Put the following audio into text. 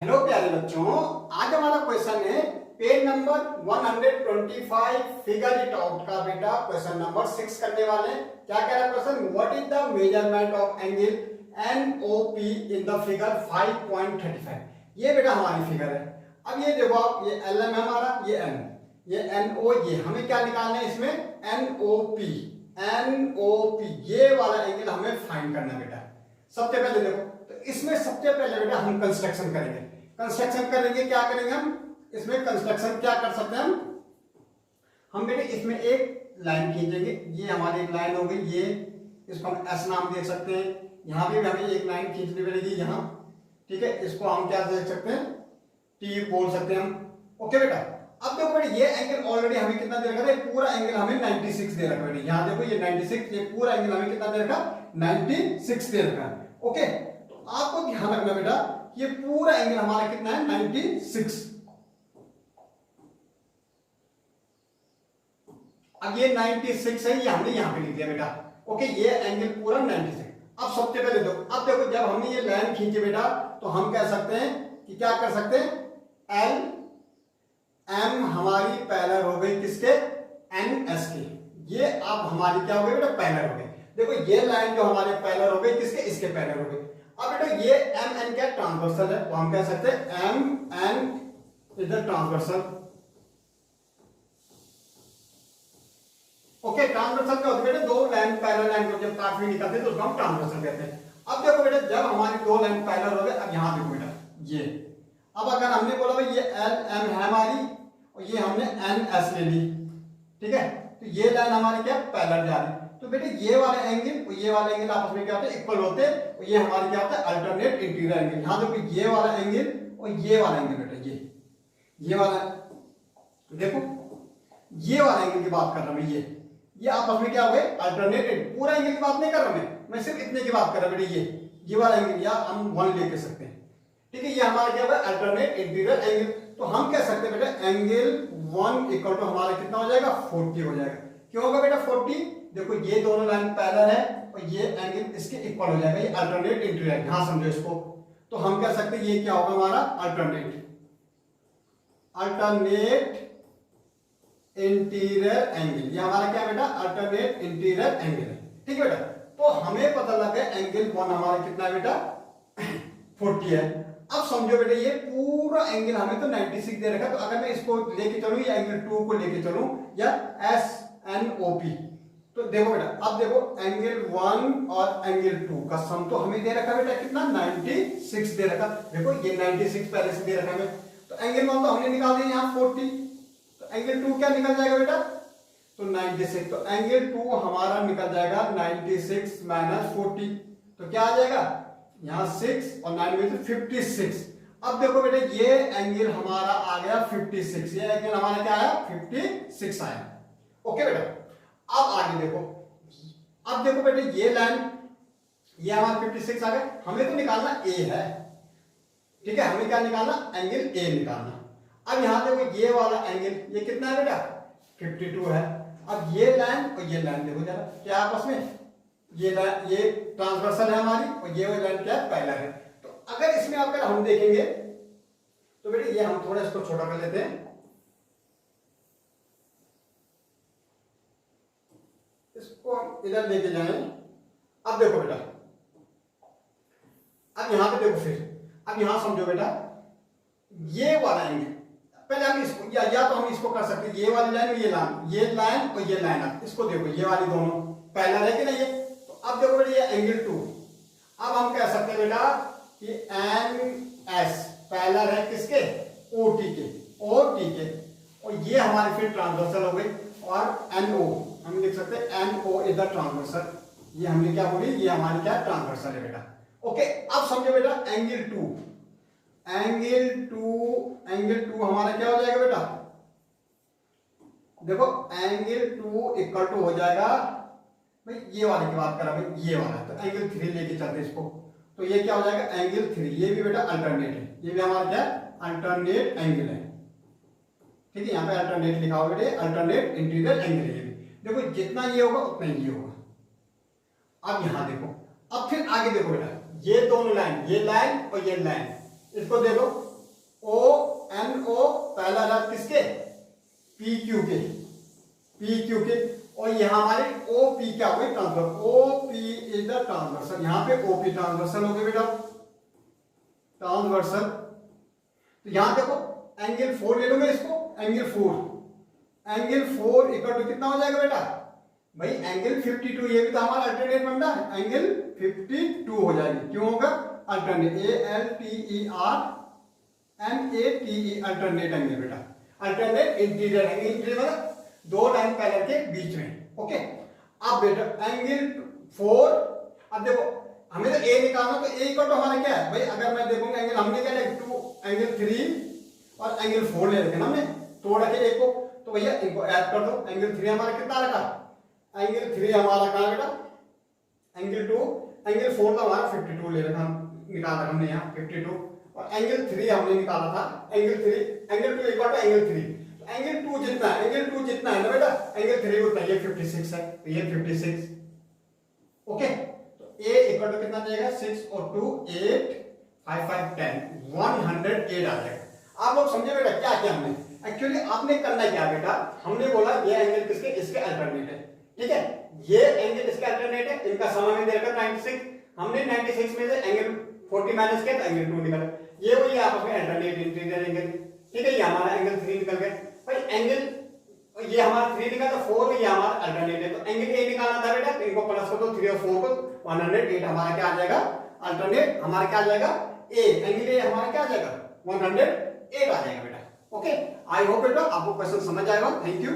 Hello प्यारे बच्चों, आज हमारा क्वेश्चन है page number 125 figure it out का बेटा क्वेश्चन नंबर 6 करने वाले हैं। क्या कह रहा है question? What is the measurement of angle NOP in the figure 5.35। ये बेटा हमारी फिगर है। अब ये देखो आप, ये एल एम है हमारा, ये एन, ये एनओ, ये हमें क्या निकालना है इसमें? एनओपी। एनओपी ये वाला एंगल हमें फाइंड करना है बेटा। सबसे पहले देखो, तो इसमें सबसे पहले बेटा हम कंस्ट्रक्शन करेंगे। कंस्ट्रक्शन करेंगे, क्या करेंगे हम इसमें? कंस्ट्रक्शन क्या कर सकते हैं हम बेटे इसमें एक लाइन खींचेंगे। ये हमारी एक लाइन हो गई, ये इसको हम एस नाम दे सकते हैं। यहां भी हमें एक लाइन खींचनी पड़ेगी यहाँ, ठीक है। इसको हम क्या देख सकते हैं? टी बोल सकते हैं हम। ओके बेटा, अब देखो बेटा ये एंगल ऑलरेडी हमें कितना दे रखा है? पूरा एंगल हमें 96 दे रखा है बेटा। यहाँ देखो ये 96, ये पूरा एंगल हमें कितना दे रखा? 96 दे रखा है। ओके, तो आपको ध्यान रखना बेटा, ये पूरा एंगल हमारा कितना है? 96। अब ये 96 है, ये हमने यहां पे लिख दिया बेटा। ओके, ये एंगल पूरा 96। अब सबसे पहले देखो, अब देखो जब हमने ये लाइन खींची बेटा, तो हम कह सकते हैं कि क्या कर सकते हैं? एल एम हमारी पैरेलल हो गई किसके? एन एस के। ये अब हमारी क्या हो गई बेटा? पैरेलल हो गई। देखो ये लाइन जो हमारे पैरेलल हो गई किसके? इसके पैरेलल हो गई। अब बेटा ये एम एन क्या ट्रांसवर्सल है, तो हम कह सकते हैं M N is the transversal. Okay, transversal क्या होता है बेटा? दो लाइन पैरेलल लाइन को जब काट में निकलते हैं तो उसको हम ट्रांसवर्सल कहते हैं। अब देखो बेटा, जब हमारी दो लाइन पैरेलल हो गए, अब यहां देखो बेटा ये, अब अगर हमने बोला भाई ये एल एम है हमारी और ये हमने एन एस ले ली, ठीक है, तो ये लाइन हमारी क्या पैरेलल जा रही, तो बेटे ये वाले एंगल और ये वाले एंगल आपस में क्या होते हैं? इक्वल होते हैं। और ये हमारी क्या होता है? Alternate interior angle. यहां देखो ये वाला एंगल और ये वाला एंगल बेटा, ये वाला देखो, ये वाला एंगल की बात कर रहा हूं ये आपस में क्या हो गए? अल्टरनेट। पूरा एंगल की बात नहीं कर रहा मैं सिर्फ इतने की बात कर रहा हूं बेटे। ये वाला एंगल या हम 1 लेके सकते हैं, ठीक है। ये हमारा क्या होगा? Alternate interior angle. तो हम कह सकते हैं बेटा एंगल 1 इक्वल टू हमारा कितना हो जाएगा? 40 हो जाएगा। क्यों होगा बेटा 40? देखो ये दोनों लाइन पैरेलल है और ये एंगल इसके इक्वल हो जाएगा। ये अल्टरनेट इंटीरियर, यहां समझो इसको। तो हम कह सकते हैं ये क्या होगा हमारा? Alternate interior angle. ये हमारा क्या बेटा? अल्टरनेट इंटीरियर एंगल है, ठीक है बेटा। तो हमें पता लगा एंगल 1 हमारा कितना है बेटा? 40 है। अब समझो बेटा ये पूरा एंगल हमें तो 96 दे रखा है, तो अगर मैं इसको लेके चलूं या एंगल 2 को लेके चलूं या एस एन ओ पी, तो देखो बेटा, अब देखो एंगल 1 और एंगल 2 का सम तो हमें दे रखा बेटा कितना? 96 दे रखा। देखो ये 96 पहले से दे रखा है, तो एंगल 1 तो हमने निकाल दिया यहाँ 40, तो एंगल 2 क्या निकल जाएगा बेटा? तो 96। तो एंगल 2 हमारा निकल जाएगा 96 माइनस 40, तो क्या आ जाएगा? यहाँ 6 और 9 में से 56। अब देखो बेटा ये एंगल हमारा आ गया 56, ये एंगल हमारा क्या आया? 56 आया। ओके बेटा, अब आगे देखो, अब देखो बेटा ये लाइन, ये हमारा 56 आ गया। हमें तो निकालना ए है, ठीक है, हमें क्या निकालना? एंगल ए निकालना। अब यहां देखो ये वाला एंगल ये कितना है बेटा? 52 है। अब ये लाइन और ये लाइन देखो जरा, क्या आपस में? ये लाइन ये ट्रांसवर्सल है हमारी और ये वाली लाइन क्या है? पैरेलल है। तो अगर इसमें अगर हम देखेंगे तो बेटा ये हम थोड़ा इसको छोटा कर लेते हैं, इसको हम इधर लेके जाएं। अब देखो बेटा, अब यहां पे देखो, फिर अब यहां समझो बेटा ये वाला एंगल, पहले हम इसको या तो हम इसको कर सकते हैं, ये वाली लाइन और ये लाइन, ये लाइन और ये लाइन, इसको देखो ये वाली दोनों पैरेलल है कि नहीं है? तो अब देखो बेटा ये एंगल 2, अब हम कह सकते हैं बेटा कि एन एस पैरेलल है किसके? ओटी के, ओटी के, और ये हमारी फिर ट्रांसवर्सल हो गई। और एन ओ हम लिख सकते हैं N O is the transversal. ये हमने क्या बोली? ये हमारी क्या ट्रांसवर्सल है बेटा। ओके, अब समझो बेटा एंगल 2, एंगल 2 हमारा क्या हो जाएगा बेटा? देखो एंगल 2 इक्वल टू हो जाएगा भाई, ये वाले की बात करा भाई, ये वाला, तो एंगल 3 लेके चलते इसको, तो ये क्या हो जाएगा? एंगल 3। ये भी बेटा अल्टरनेट है, ये भी हमारा क्या? अल्टरनेट एंगल है, ठीक है। यहाँ पे अल्टरनेट लिखा होगा बेटे, अल्टरनेट इंटीरियर एंगल है। देखो जितना ये होगा उतना ये होगा। अब यहां देखो, अब फिर आगे देखो बेटा, ये दोनों लाइन, ये लाइन और ये लाइन, इसको देखो ये हमारे ओपी क्या हुई transfer, OP is the transversal, यहाँ पे ओपी ट्रांसवर्सल हो गया बेटा, ट्रांसवर्सल। तो यहाँ देखो एंगल 4 ले लो मैं इसको, एंगल 4, एंगल 4 इक्वल टू कितना हो जाएगा बेटा भाई एंगल 52, ये भी तो हमारा अल्टरनेट बनता है, एंगल 52 हो जाएगी, क्यों होगा अल्टरनेट, ALTERNATE अल्टरनेट एंगल बेटा, अल्टरनेट इंटीरियर एंगल, इंटीरियर मतलब दो लाइन पैरेलल के बीच में, ओके। अब बेटा एंगल 4, अब देखो हमें तो ए निकालना, तो ए इक्वल टू हमारा क्या है भाई, अगर मैं देखूंगा एंगल हमने क्या लिखा 2 एंगल 3 और एंगल 4 ले रखे ना हमने, तोड़ के एक को, तो भैया इनको ऐड कर दो, एंगल 3 हमारा कितना रखा, एंगल 3 हमारा कहाँ बेटा एंगल 2, एंगल 4 तो हमारा 52 ले रखा, निकाला हमने यहाँ 52, और एंगल 3 हमने निकाला था, angle 3 angle 2 equal to angle 3, तो एंगल 2 जितना है, एंगल 2 जितना है ना बेटा एंगल 3 उतना, ये 56 है, तो ये 56, ओके। तो a इक्वल टू कितना जाएगा 6 और 2 8 5 5 10 108 आ जाएगा। आप लोग समझे बेटा क्या किया हमने, एक्चुअली आपने करना क्या बेटा, हमने बोला ये एंगल किसके, इसके अल्टरनेट है, ठीक है, ये एंगल इसके अल्टरनेट है, इनका सम हमें दे रखा 96, हमने 96 में से एंगल 40 माइनस किया तो एंगल 2 निकला, ये वही आपस में अल्टरनेट इंटीरियर एंगल, ठीक है, ये हमारा एंगल 3 निकल गया भाई, एंगल ये हमारा 3 निकला तो 4 ये हमारा अल्टरनेट है, तो एंगल ए निकालना था बेटा, तो इनको प्लस कर दो 3 और 4 को 108 हमारा क्या आ जाएगा अल्टरनेट, हमारा क्या आ जाएगा ए, एंगल ए हमारा क्या आ जाएगा 108 आ जाएगा बेटा, ओके। आई होप बेटा आपको क्वेश्चन समझ आएगा, थैंक यू।